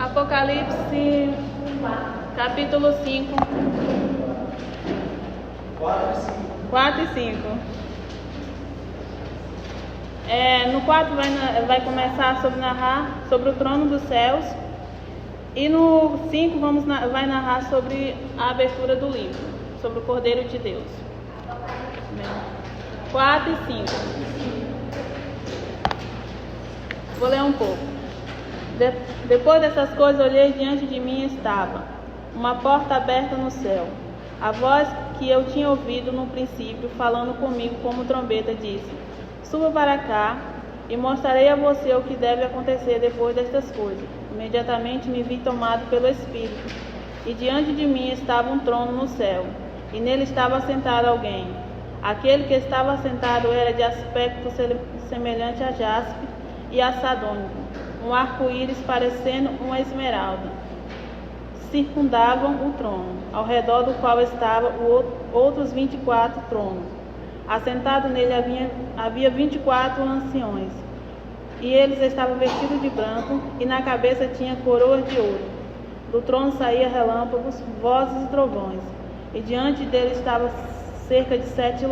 Apocalipse, capítulo 5, 4 e 5. No 4 vai começar sobre narrar sobre o trono dos céus. E no 5 vai narrar sobre a abertura do livro, sobre o Cordeiro de Deus. 4 e 5. Vou ler um pouco. Depois dessas coisas, olhei, diante de mim estava uma porta aberta no céu. A voz que eu tinha ouvido no princípio, falando comigo como trombeta, disse: suba para cá e mostrarei a você o que deve acontecer depois destas coisas. Imediatamente me vi tomado pelo Espírito, e diante de mim estava um trono no céu, e nele estava sentado alguém. Aquele que estava sentado era de aspecto semelhante a jaspe e a sardônico, um arco-íris parecendo uma esmeralda. Circundavam o trono, ao redor do qual estavam outros 24 tronos. Assentado nele havia 24 anciões, e eles estavam vestidos de branco, e na cabeça tinha coroas de ouro. Do trono saía relâmpagos, vozes e trovões, e diante dele estavam cerca de 7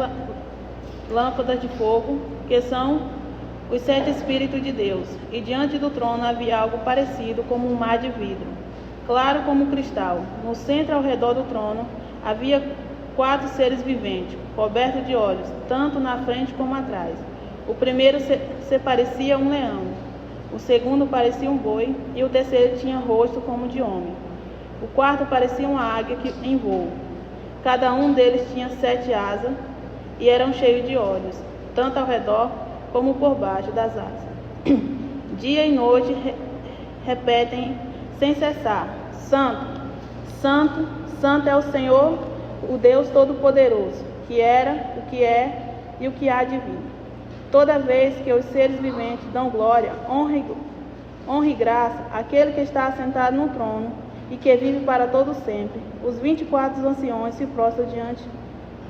lâmpadas de fogo, que são os 7 Espíritos de Deus. E diante do trono havia algo parecido como um mar de vidro, claro como cristal. No centro, ao redor do trono, havia 4 seres viventes, cobertos de olhos, tanto na frente como atrás. O primeiro se parecia um leão, o segundo parecia um boi, e o terceiro tinha rosto como de homem. O quarto parecia uma águia em voo. Cada um deles tinha 7 asas, e eram cheios de olhos, tanto ao redor como por baixo das asas. Dia e noite repetem sem cessar: Santo, Santo, Santo é o Senhor, o Deus Todo-Poderoso, que era, o que é e o que há de vir. Toda vez que os seres viventes dão glória, honra e graça àquele que está assentado no trono e que vive para todo sempre, os 24 anciões se prostram diante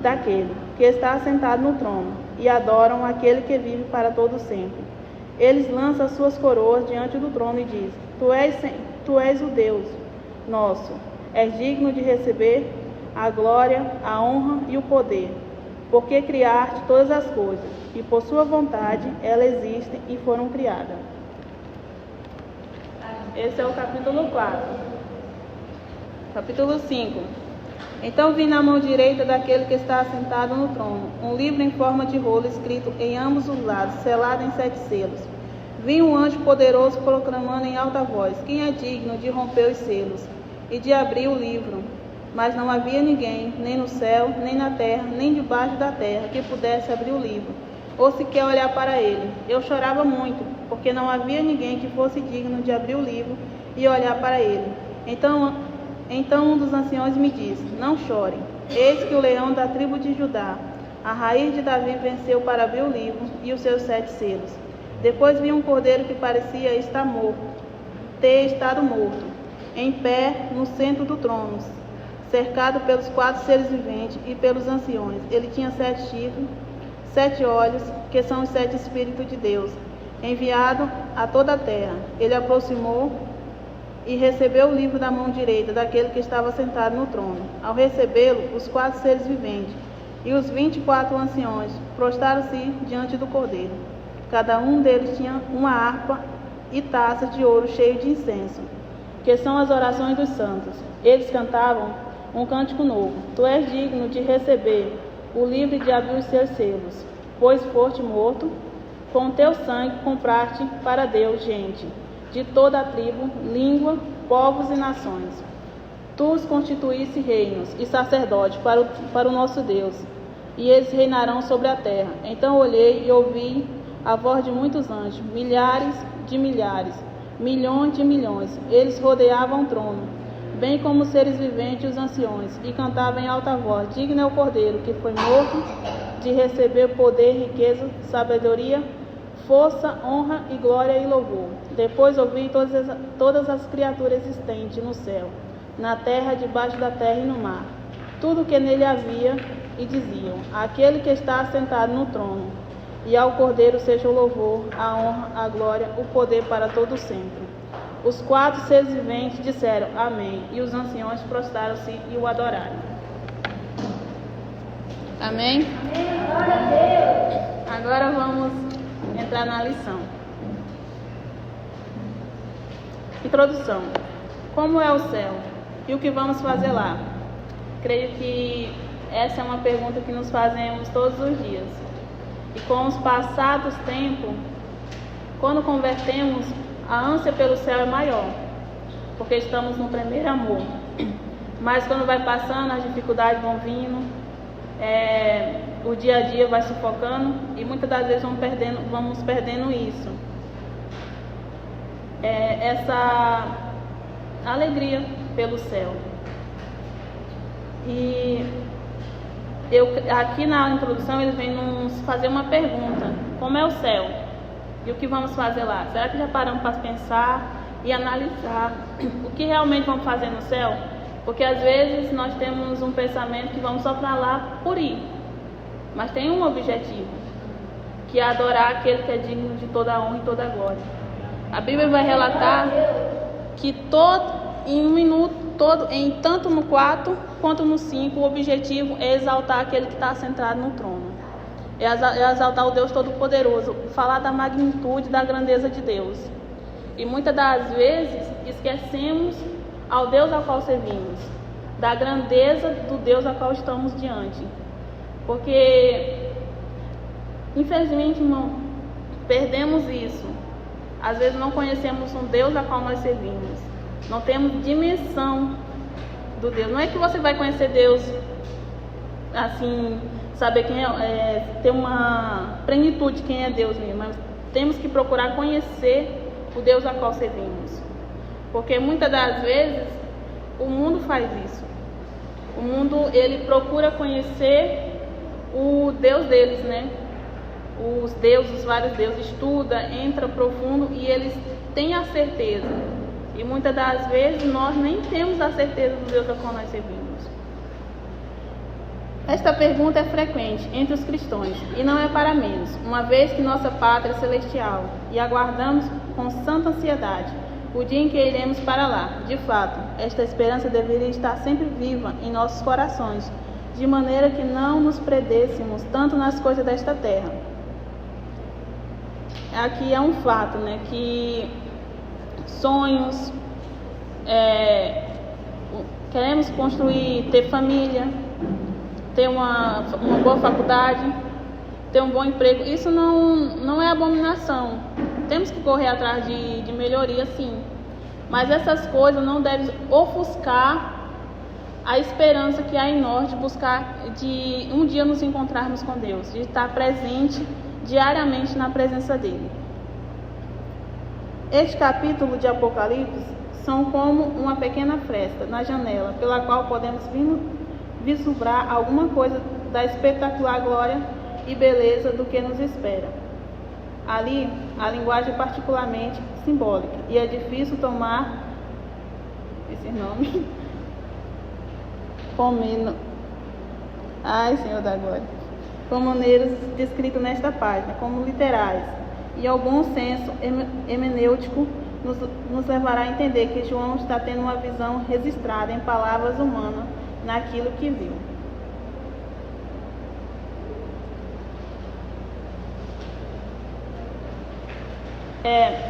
daquele que está assentado no trono e adoram aquele que vive para todo sempre. Eles lançam suas coroas diante do trono e dizem: Tu és o Deus nosso, és digno de receber a glória, a honra e o poder, porque criaste todas as coisas, e por sua vontade elas existem e foram criadas. Esse é o capítulo 4. Capítulo 5. Então vi na mão direita daquele que está assentado no trono um livro em forma de rolo, escrito em ambos os lados, selado em 7 selos. Vi um anjo poderoso proclamando em alta voz: quem é digno de romper os selos e de abrir o livro? Mas não havia ninguém, nem no céu, nem na terra, nem debaixo da terra, que pudesse abrir o livro, ou sequer olhar para ele. Eu chorava muito, porque não havia ninguém que fosse digno de abrir o livro e olhar para ele. Então um dos anciões me disse: não chore, eis que o leão da tribo de Judá, a raiz de Davi, venceu para abrir o livro e os seus 7 selos. Depois vi um cordeiro que parecia ter estado morto, em pé no centro do trono, cercado pelos 4 seres viventes e pelos anciões. Ele tinha 7 chifres, 7 olhos, que são os 7 Espíritos de Deus, enviado a toda a terra. Ele aproximou e recebeu o livro da mão direita daquele que estava sentado no trono. Ao recebê-lo, os 4 seres viventes e os 24 anciões prostraram-se diante do cordeiro. Cada um deles tinha uma harpa e taças de ouro cheio de incenso, que são as orações dos santos. Eles cantavam um cântico novo: Tu és digno de receber o livro e de abrir os seus selos, pois foste morto, com teu sangue compraste para Deus gente de toda a tribo, língua, povos e nações. Tu os constituísse reinos e sacerdotes para o nosso Deus, e eles reinarão sobre a terra. Então olhei e ouvi a voz de muitos anjos, milhares de milhares, milhões de milhões. Eles rodeavam o trono, bem como os seres viventes e os anciões, e cantavam em alta voz: digno é o Cordeiro que foi morto de receber poder, riqueza, sabedoria, força, honra e glória e louvor. Depois ouvi todas as criaturas existentes no céu, na terra, debaixo da terra e no mar, tudo que nele havia, e diziam: aquele que está assentado no trono e ao Cordeiro seja o louvor, a honra, a glória, o poder para todo sempre. Os 4 seres viventes disseram amém, e os anciões prostraram-se e o adoraram. Amém? Amém. Glória a Deus. Agora vamos entrar na lição. Introdução. Como é o céu? E o que vamos fazer lá? Creio que essa é uma pergunta que nos fazemos todos os dias. E com os passados tempos, quando convertemos, a ânsia pelo céu é maior, porque estamos no primeiro amor. Mas quando vai passando, as dificuldades vão vindo, o dia a dia vai sufocando e muitas das vezes vamos perdendo isso. Essa alegria pelo céu. E aqui na introdução eles vêm nos fazer uma pergunta: como é o céu? E o que vamos fazer lá? Será que já paramos para pensar e analisar o que realmente vamos fazer no céu? Porque às vezes nós temos um pensamento que vamos só para lá por ir, mas tem um objetivo, que é adorar aquele que é digno de toda a honra e toda a glória. A Bíblia vai relatar que em um minuto todo, tanto no 4 quanto no 5, o objetivo é exaltar aquele que está sentado no trono. É exaltar o Deus Todo-Poderoso, falar da magnitude, da grandeza de Deus. E muitas das vezes esquecemos ao Deus ao qual servimos, da grandeza do Deus ao qual estamos diante. Porque, infelizmente, irmão, perdemos isso. Às vezes não conhecemos um Deus ao qual nós servimos. Não temos dimensão do Deus. Não é que você vai conhecer Deus assim, saber quem ter uma plenitude de quem é Deus mesmo, mas temos que procurar conhecer o Deus a qual servimos, porque muitas das vezes o mundo faz isso. O mundo, ele procura conhecer o Deus deles, né? Os deuses, os vários deuses, estuda, entra profundo e eles têm a certeza, e muitas das vezes nós nem temos a certeza do Deus a qual nós servimos. Esta pergunta é frequente entre os cristãos, e não é para menos, uma vez que nossa pátria é celestial, e aguardamos com santa ansiedade o dia em que iremos para lá. De fato, esta esperança deveria estar sempre viva em nossos corações, de maneira que não nos prendêssemos tanto nas coisas desta terra. Aqui é um fato, né, que sonhos, queremos construir, ter família, ter uma boa faculdade, ter um bom emprego, isso não é abominação. Temos que correr atrás de melhoria, sim, mas essas coisas não devem ofuscar a esperança que há em nós de buscar, de um dia nos encontrarmos com Deus, de estar presente diariamente na presença dele. Este capítulo de Apocalipse são como uma pequena fresta na janela, pela qual podemos vislumbrar alguma coisa da espetacular glória e beleza do que nos espera. Ali, a linguagem é particularmente simbólica, e é difícil tomar esse nome Senhor da glória, com maneiras descritas nesta página, como literais, e algum senso hermenêutico nos levará a entender que João está tendo uma visão registrada em palavras humanas naquilo que viu.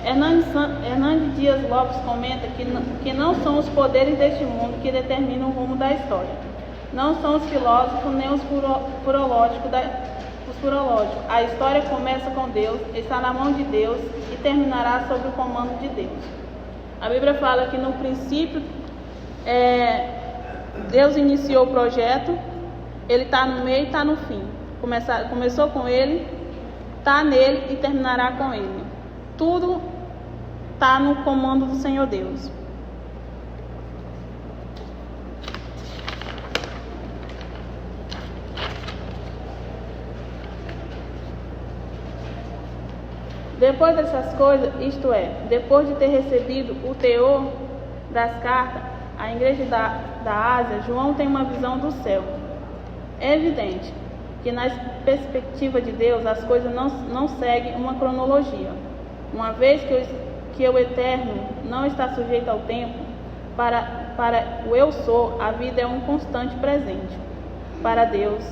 Hernandes Dias Lopes comenta que não são os poderes deste mundo que determinam o rumo da história. Não são os filósofos nem os furológicos. A história começa com Deus, está na mão de Deus e terminará sob o comando de Deus. A Bíblia fala que no princípio Deus iniciou o projeto, ele está no meio e está no fim. Começou com ele, está nele e terminará com ele. Tudo está no comando do Senhor Deus. Depois dessas coisas, isto é, depois de ter recebido o teor das cartas à igreja da Ásia, João tem uma visão do céu. É evidente que na perspectiva de Deus as coisas não seguem uma cronologia. Uma vez que o Eterno não está sujeito ao tempo, para o eu sou, a vida é um constante presente. Para Deus,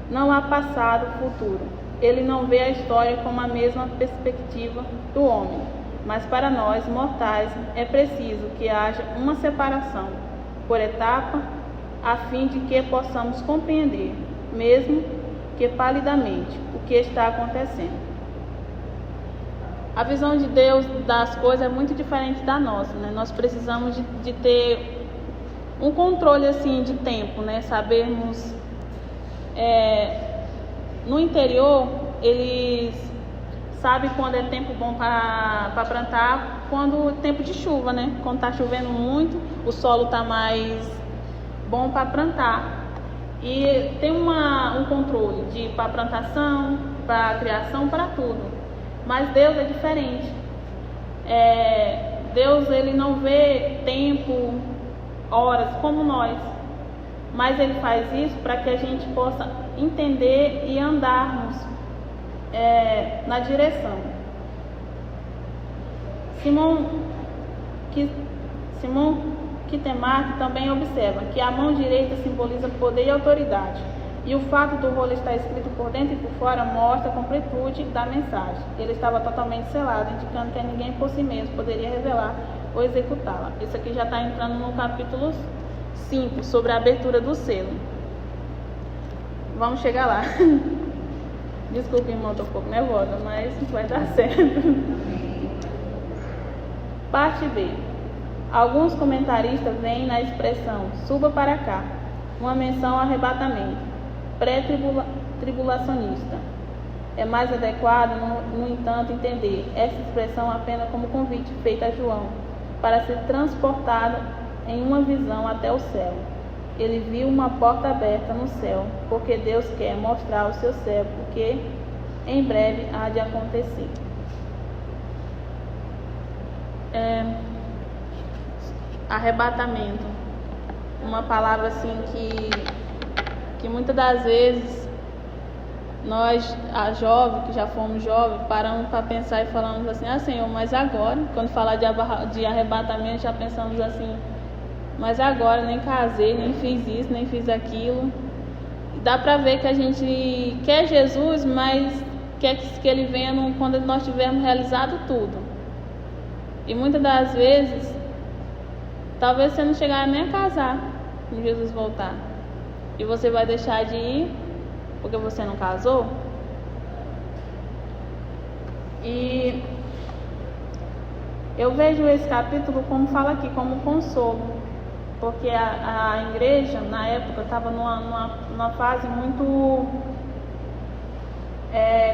não há passado, futuro. Ele não vê a história com a mesma perspectiva do homem. Mas para nós, mortais, é preciso que haja uma separação, por etapa, a fim de que possamos compreender, mesmo que palidamente, o que está acontecendo. A visão de Deus das coisas é muito diferente da nossa, né? Nós precisamos de ter um controle assim de tempo, né? Sabermos no interior eles sabem quando é tempo bom para plantar, quando é tempo de chuva, né? Quando está chovendo muito, o solo está mais bom para plantar. E tem um controle para plantação, para criação, para tudo. Mas Deus é diferente. Deus ele não vê tempo, horas como nós. Mas ele faz isso para que a gente possa entender e andarmos na direção. Simão Kitemark também observa que a mão direita simboliza poder e autoridade. E o fato do rolo estar escrito por dentro e por fora mostra a completude da mensagem. Ele estava totalmente selado, indicando que ninguém por si mesmo poderia revelar ou executá-la. Isso aqui já está entrando no capítulo 5, sobre a abertura do selo. Vamos chegar lá. Desculpe, irmão, estou um pouco nervosa, mas vai dar certo. Parte B. Alguns comentaristas veem na expressão suba para cá uma menção ao arrebatamento pré-tribulacionista. É mais adequado, no entanto, entender essa expressão apenas como convite feito a João para ser transportado em uma visão até o céu. Ele viu uma porta aberta no céu, porque Deus quer mostrar ao seu servo o que em breve há de acontecer. Arrebatamento, uma palavra assim que muitas das vezes nós, jovens, que já fomos jovens, paramos para pensar e falamos assim, Senhor, mas agora, quando falar de arrebatamento, já pensamos assim, mas agora, nem casei, nem fiz isso, nem fiz aquilo. Dá para ver que a gente quer Jesus, mas quer que ele venha quando nós tivermos realizado tudo. E muitas das vezes, talvez você não chegar nem a casar quando Jesus voltar. E você vai deixar de ir porque você não casou? E eu vejo esse capítulo, como fala aqui, como consolo. Porque a igreja, na época, estava numa fase muito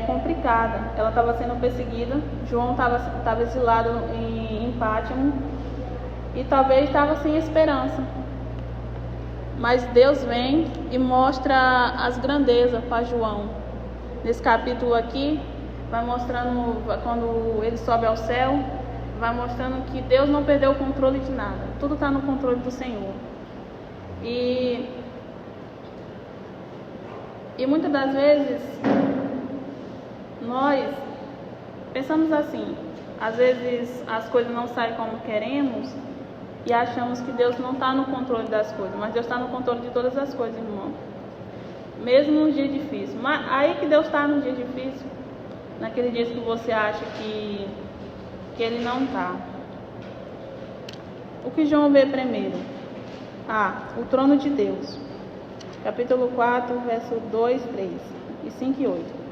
complicada. Ela estava sendo perseguida. João estava exilado em Pátimo. E talvez estava sem esperança. Mas Deus vem e mostra as grandezas para João. Nesse capítulo aqui, vai mostrando, quando ele sobe ao céu, vai mostrando que Deus não perdeu o controle de nada. Tudo está no controle do Senhor. E muitas das vezes, nós pensamos assim. Às vezes as coisas não saem como queremos e achamos que Deus não está no controle das coisas. Mas Deus está no controle de todas as coisas, irmão. Mesmo num dia difícil. Mas aí que Deus está num dia difícil, naquele dia que você acha que Ele não está. O que João vê primeiro? O trono de Deus. Capítulo 4, verso 2, 3 e 5 e 8.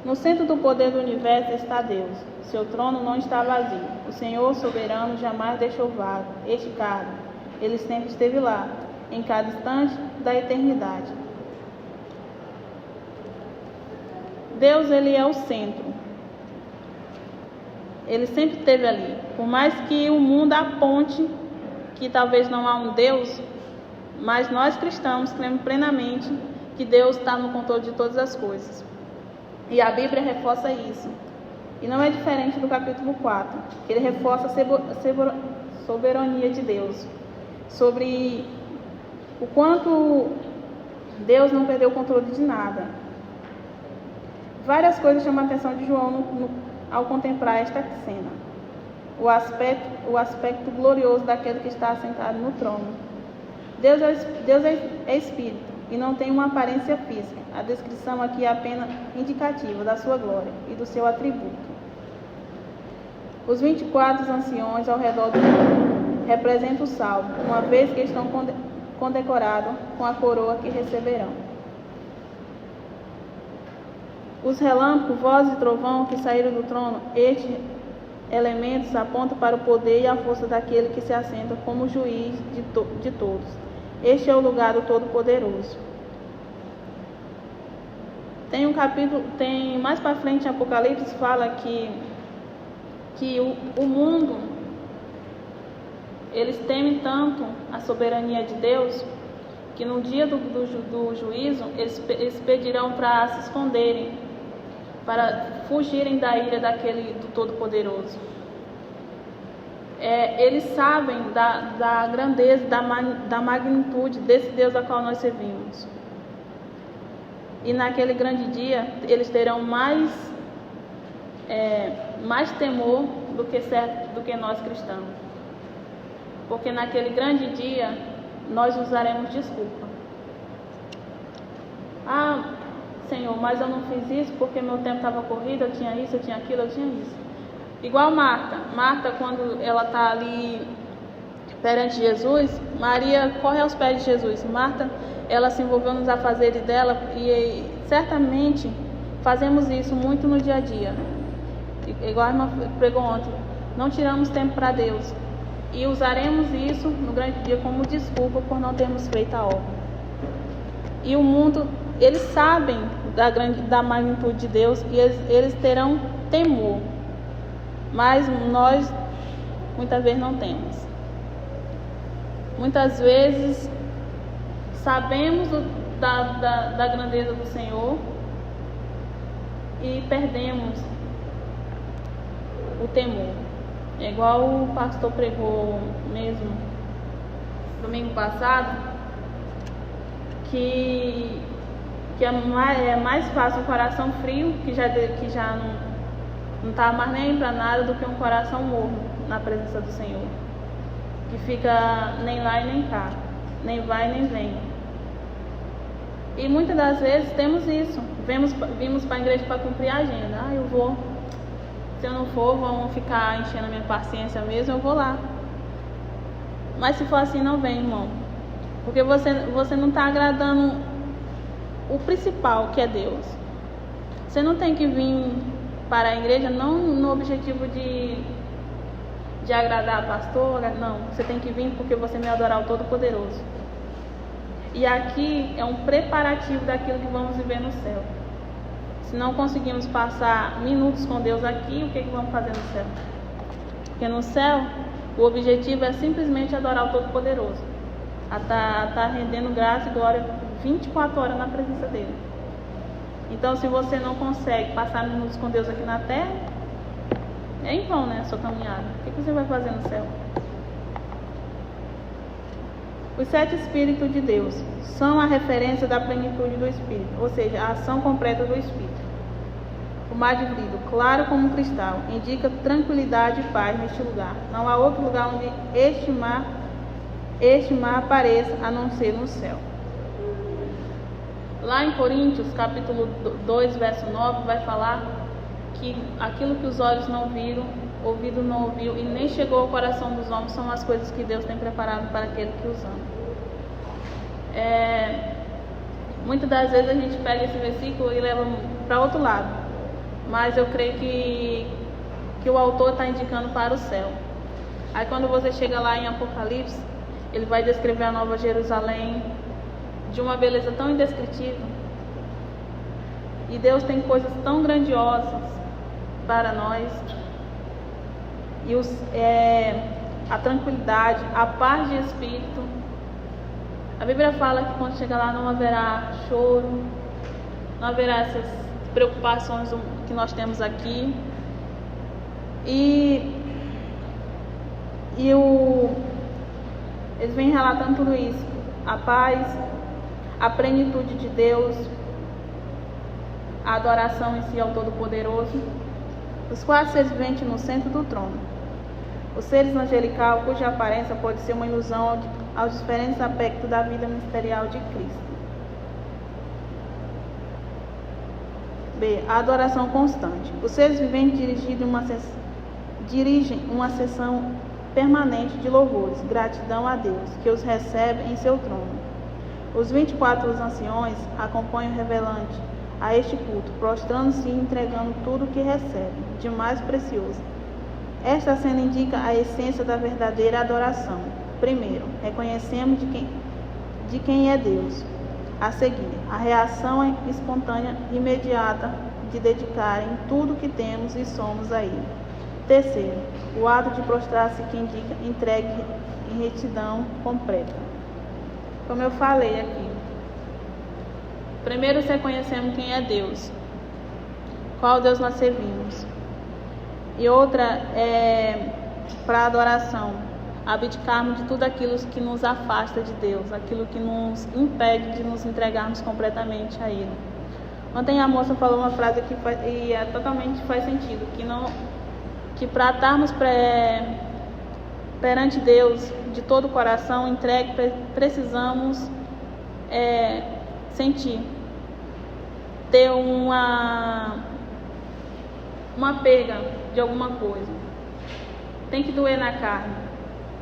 No centro do poder do universo está Deus. Seu trono não está vazio. O Senhor soberano jamais deixou vago este cargo. Ele sempre esteve lá, em cada instante da eternidade. Deus, ele é o centro. Ele sempre esteve ali. Por mais que o mundo aponte que talvez não há um Deus, mas nós cristãos cremos plenamente que Deus está no controle de todas as coisas. E a Bíblia reforça isso. E não é diferente do capítulo 4, que ele reforça a soberania de Deus. Sobre o quanto Deus não perdeu o controle de nada. Várias coisas chamam a atenção de João ao contemplar esta cena. o aspecto glorioso daquele que está assentado no trono. Deus é Espírito e não tem uma aparência física. A descrição aqui é apenas indicativa da sua glória e do seu atributo. Os 24 anciões ao redor do trono representam o salvo, uma vez que estão condecorados com a coroa que receberão. Os relâmpagos, voz e trovão que saíram do trono, estes elementos apontam para o poder e a força daquele que se assenta como juiz de todos. Este é o lugar do Todo-Poderoso. Tem um capítulo, mais para frente em Apocalipse, fala que o mundo, eles temem tanto a soberania de Deus, que no dia do juízo, eles pedirão para se esconderem, para fugirem da ira do Todo-Poderoso. Eles sabem da grandeza, da magnitude desse Deus a qual nós servimos. E naquele grande dia, eles terão mais temor do que nós cristãos. Porque naquele grande dia, nós usaremos desculpa. Ah, Senhor, mas eu não fiz isso porque meu tempo estava corrido, eu tinha isso, eu tinha aquilo, eu tinha isso. Igual Marta. Marta, quando ela está ali perante Jesus, Maria corre aos pés de Jesus. Marta, ela se envolveu nos afazeres dela e certamente fazemos isso muito no dia a dia. Igual a irmã pregou ontem, não tiramos tempo para Deus e usaremos isso no grande dia como desculpa por não termos feito a obra. E o mundo, eles sabem da magnitude de Deus e eles terão temor, mas nós muitas vezes não temos. Muitas vezes sabemos da grandeza do Senhor e perdemos o temor. É igual o pastor pregou mesmo domingo passado, que é mais fácil um coração frio, que já não está mais nem para nada, do que um coração morno na presença do Senhor, que fica nem lá e nem cá, nem vai nem vem. E muitas das vezes temos isso, vimos para a igreja para cumprir a agenda. Eu vou, se eu não for, vão ficar enchendo a minha paciência mesmo, eu vou lá. Mas se for assim, não vem, irmão, porque você não está agradando o principal, que é Deus. Você não tem que vir para a igreja não no objetivo de agradar a pastora, não. Você tem que vir porque você me adorar o Todo-Poderoso. E aqui é um preparativo daquilo que vamos viver no céu. Se não conseguimos passar minutos com Deus aqui, o que vamos fazer no céu? Porque no céu, o objetivo é simplesmente adorar o Todo-Poderoso. A tá rendendo graça e glória 24 horas na presença dele. Então, se você não consegue passar minutos com Deus aqui na terra, é em vão, né, a sua caminhada. O que você vai fazer no céu? Os 7 Espíritos de Deus são a referência da plenitude do Espírito, ou seja, a ação completa do Espírito. O mar de vidro, claro como um cristal, indica tranquilidade e paz neste lugar. Não há outro lugar onde este mar apareça a não ser no céu. Lá em Coríntios, capítulo 2, verso 9, vai falar que aquilo que os olhos não viram, ouvido não ouviu e nem chegou ao coração dos homens são as coisas que Deus tem preparado para aquele que os ama. Muitas das vezes a gente pega esse versículo e leva para outro lado, mas eu creio que o autor está indicando para o céu. Aí quando você chega lá em Apocalipse, ele vai descrever a Nova Jerusalém de uma beleza tão indescritível. E Deus tem coisas tão grandiosas para nós. E a tranquilidade, a paz de espírito. A Bíblia fala que quando chegar lá não haverá choro, não haverá essas preocupações que nós temos aqui. Eles vêm relatando tudo isso. A paz, a plenitude de Deus, a adoração em si ao Todo-Poderoso, os 4 seres viventes no centro do trono. O ser angelical, cuja aparência pode ser uma ilusão aos diferentes aspectos da vida ministerial de Cristo. B. A adoração constante. Os seres viventes dirigem uma sessão permanente de louvores, gratidão a Deus, que os recebe em seu trono. Os 24 anciões acompanham o revelante a este culto, prostrando-se e entregando tudo o que recebem, de mais precioso. Esta cena indica a essência da verdadeira adoração. Primeiro, reconhecemos de quem é Deus. A seguir, a reação é espontânea e imediata de dedicar em tudo que temos e somos a Ele. Terceiro, o ato de prostrar-se que indica entregue em retidão completa. Como eu falei aqui, primeiro reconhecemos quem é Deus, qual Deus nós servimos. E outra é para a adoração, abdicarmos de tudo aquilo que nos afasta de Deus, aquilo que nos impede de nos entregarmos completamente a Ele. Ontem a moça falou uma frase que totalmente faz sentido, que para estarmos perante Deus de todo o coração entregue, precisamos sentir, ter uma perda de alguma coisa. Tem que doer na carne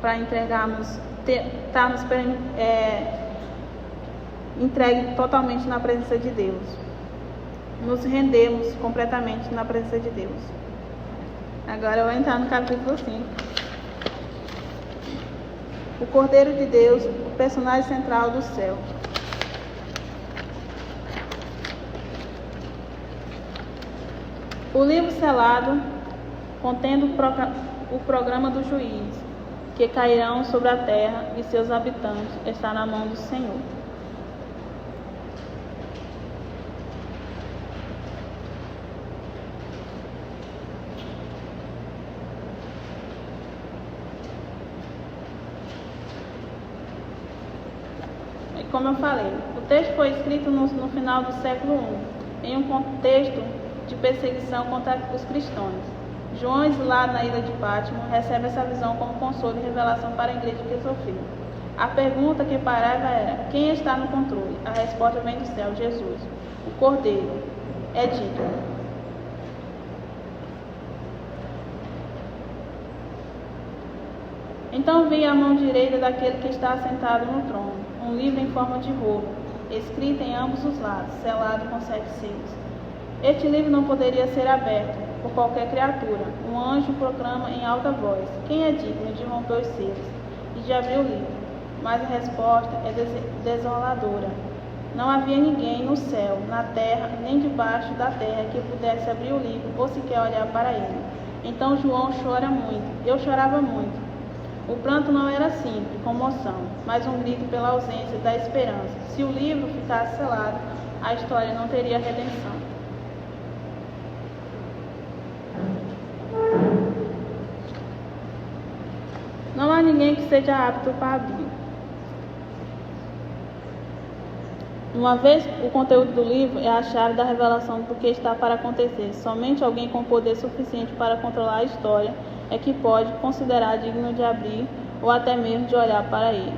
para entregarmos, estarmos entregue totalmente na presença de Deus. Nos rendemos completamente na presença de Deus. Agora eu vou entrar no capítulo 5. O Cordeiro de Deus, o personagem central do céu. O livro selado, contendo o programa do juiz, que cairão sobre a terra e seus habitantes, está na mão do Senhor. Como eu falei, o texto foi escrito no final do século I, em um contexto de perseguição contra os cristãos. João, exilado na ilha de Pátimo, recebe essa visão como consolo e revelação para a igreja que sofreu. A pergunta que parava era: quem está no controle? A resposta vem do céu: Jesus, o Cordeiro, é digno. Então vi a mão direita daquele que está assentado no trono, um livro em forma de rolo, escrito em ambos os lados, selado com 7 selos. Este livro não poderia ser aberto por qualquer criatura. Um anjo proclama em alta voz: quem é digno de romper os selos e de abrir o livro? Mas a resposta é desoladora. Não havia ninguém no céu, na terra, nem debaixo da terra que pudesse abrir o livro ou sequer olhar para ele. Então João chora muito. Eu chorava muito. O pranto não era simples, comoção, mas um grito pela ausência da esperança. Se o livro ficasse selado, a história não teria redenção. Não há ninguém que seja apto para abrir. Uma vez o conteúdo do livro é a chave da revelação do que está para acontecer. Somente alguém com poder suficiente para controlar a história é que pode considerar digno de abrir ou até mesmo de olhar para ele.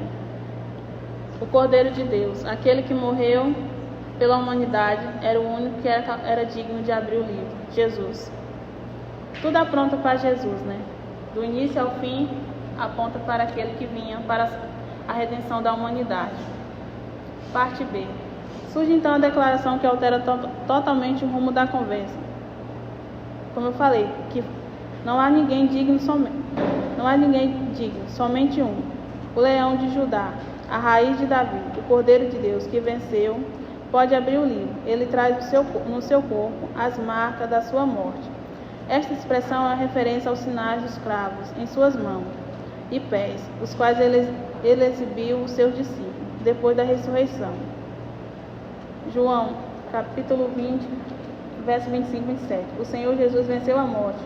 O Cordeiro de Deus, aquele que morreu pela humanidade, era o único que era digno de abrir o livro, Jesus. Tudo aponta para Jesus, né? Do início ao fim, aponta para aquele que vinha para a redenção da humanidade. Parte B. Surge então a declaração que altera totalmente o rumo da conversa. Como eu falei, que não há ninguém digno, somente um. O leão de Judá, a raiz de Davi, o Cordeiro de Deus que venceu, pode abrir o livro. Ele traz no seu corpo as marcas da sua morte. Esta expressão é referência aos sinais dos cravos em suas mãos e pés, os quais ele exibiu aos seus discípulos, depois da ressurreição. João, capítulo 20, verso 25 e 27. O Senhor Jesus venceu a morte,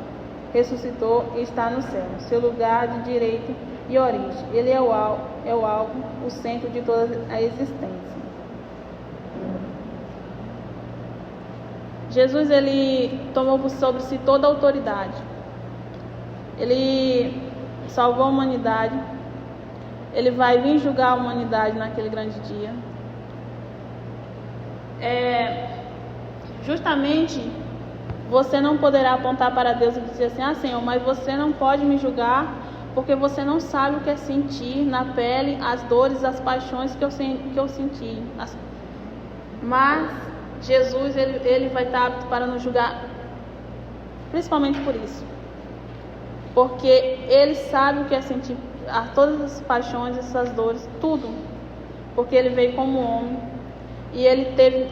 ressuscitou e está no céu, seu lugar de direito e origem. Ele é o alvo, o centro de toda a existência. Jesus, ele tomou sobre si toda a autoridade. Ele salvou a humanidade. Ele vai vir julgar a humanidade naquele grande dia. Justamente, você não poderá apontar para Deus e dizer assim: Senhor, mas você não pode me julgar porque você não sabe o que é sentir na pele as dores, as paixões que eu senti. Mas Jesus, ele vai estar apto para nos julgar, principalmente por isso. Porque ele sabe o que é sentir todas as paixões, essas dores, tudo. Porque ele veio como homem e ele teve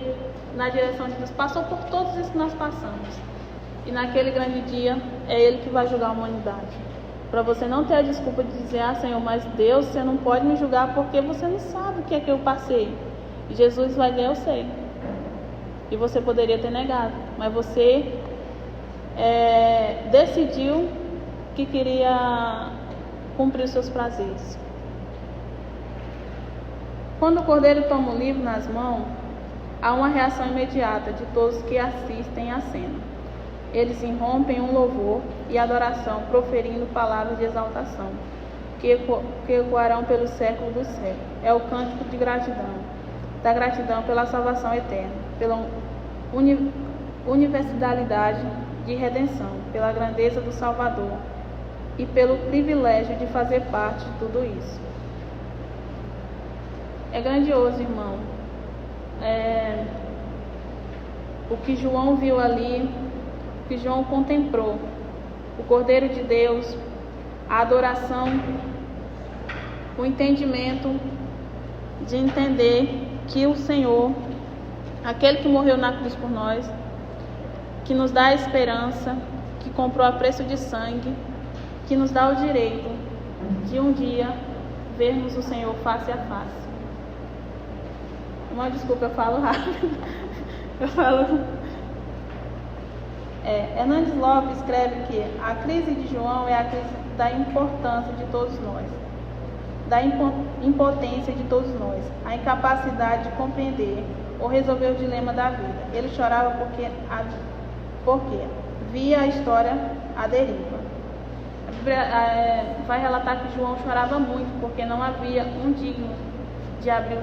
na direção de Deus, passou por todos isso que nós passamos. E naquele grande dia é ele que vai julgar a humanidade. Para você não ter a desculpa de dizer: Senhor, mas Deus, você não pode me julgar porque você não sabe o que é que eu passei. E Jesus vai dizer: eu sei. E você poderia ter negado, mas você decidiu que queria cumprir os seus prazeres. Quando o cordeiro toma o livro nas mãos, há uma reação imediata de todos que assistem à cena. Eles irrompem um louvor e adoração, proferindo palavras de exaltação, que ecoarão pelo século dos séculos. É o cântico de gratidão, da gratidão pela salvação eterna, pela universalidade de redenção, pela grandeza do Salvador e pelo privilégio de fazer parte de tudo isso. É grandioso, irmão. O que João viu ali, o que João contemplou, o Cordeiro de Deus, a adoração, o entendimento de entender que o Senhor, aquele que morreu na cruz por nós, que nos dá a esperança, que comprou a preço de sangue, que nos dá o direito de um dia vermos o Senhor face a face. Uma desculpa, eu falo rápido. Hernandes Lopes escreve que a crise de João é a crise da importância de todos nós, da impotência de todos nós, a incapacidade de compreender ou resolver o dilema da vida. Ele chorava porque via a história à deriva. A Bíblia vai relatar que João chorava muito porque não havia um digno de abrir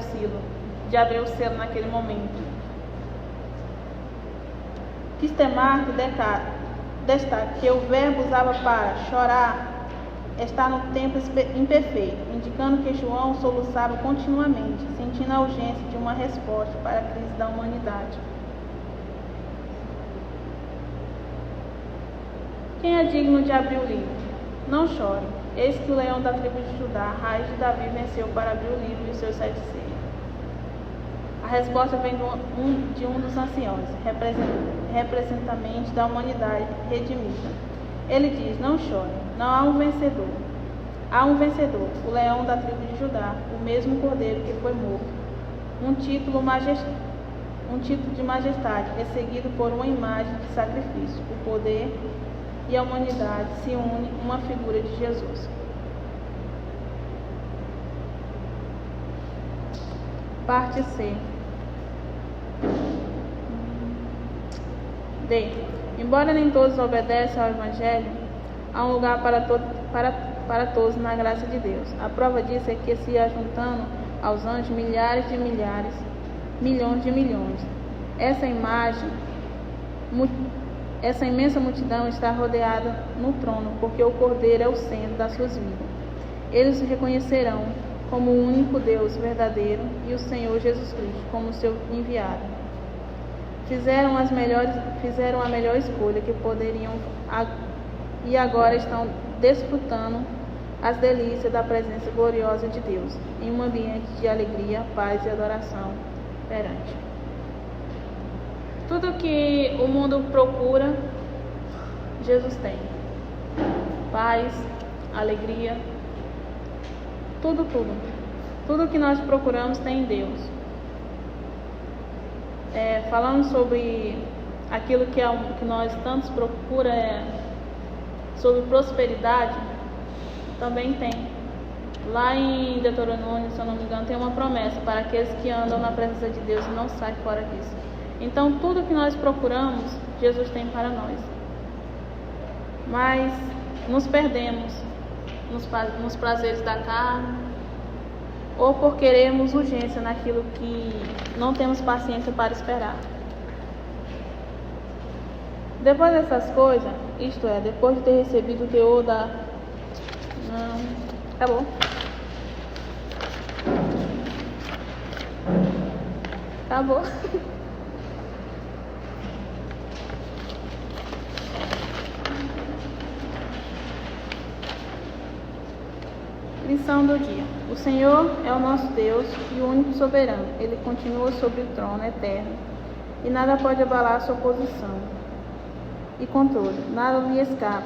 o selo naquele momento. Kistemark destaca que o verbo usado para chorar está no tempo imperfeito, indicando que João soluçava continuamente, sentindo a urgência de uma resposta para a crise da humanidade. Quem é digno de abrir o livro? Não chore. Eis que o leão da tribo de Judá, raiz de Davi, venceu para abrir o livro e os seus 7 selos. A resposta vem de um dos anciões, representante da humanidade redimida. Ele diz: não chore, não há um vencedor. Há um vencedor, o leão da tribo de Judá, o mesmo cordeiro que foi morto. Um título de majestade é seguido por uma imagem de sacrifício. O poder e a humanidade se unem em uma figura de Jesus. Parte C. D. Embora nem todos obedeçam ao Evangelho, há um lugar para todos na graça de Deus. A prova disso é que se ajuntando aos anjos milhares de milhares, milhões de milhões. Essa imensa multidão está rodeada no trono, porque o Cordeiro é o centro das suas vidas. Eles o reconhecerão como o único Deus verdadeiro e o Senhor Jesus Cristo como seu enviado. Fizeram a melhor escolha que poderiam e agora estão desfrutando as delícias da presença gloriosa de Deus em um ambiente de alegria, paz e adoração perante. Tudo que o mundo procura, Jesus tem. Paz, alegria, tudo. Tudo que nós procuramos tem em Deus. Falando sobre aquilo que nós tantos procuramos, sobre prosperidade, também tem. Lá em Deuteronômio, se eu não me engano, tem uma promessa para aqueles que andam na presença de Deus e não saem fora disso. Então, tudo que nós procuramos, Jesus tem para nós. Mas nos perdemos nos prazeres da carne, ou por querermos urgência naquilo que não temos paciência para esperar. Depois dessas coisas, isto é, depois de ter recebido o teor da... Não, acabou. Acabou. Lição do dia. O Senhor é o nosso Deus e o único soberano. Ele continua sobre o trono eterno e nada pode abalar sua posição e controle. Nada lhe escapa,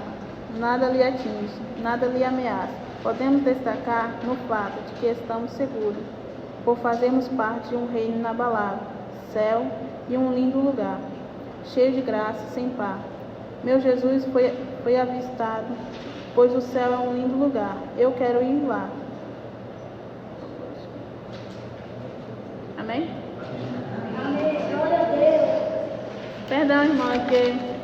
nada lhe atinge, nada lhe ameaça. Podemos destacar no fato de que estamos seguros por fazermos parte de um reino inabalável, céu e um lindo lugar, cheio de graça sem par. Meu Jesus foi avistado, pois o céu é um lindo lugar. Eu quero ir lá. Amém? Amém. Glória a Deus. Perdão, irmão, é que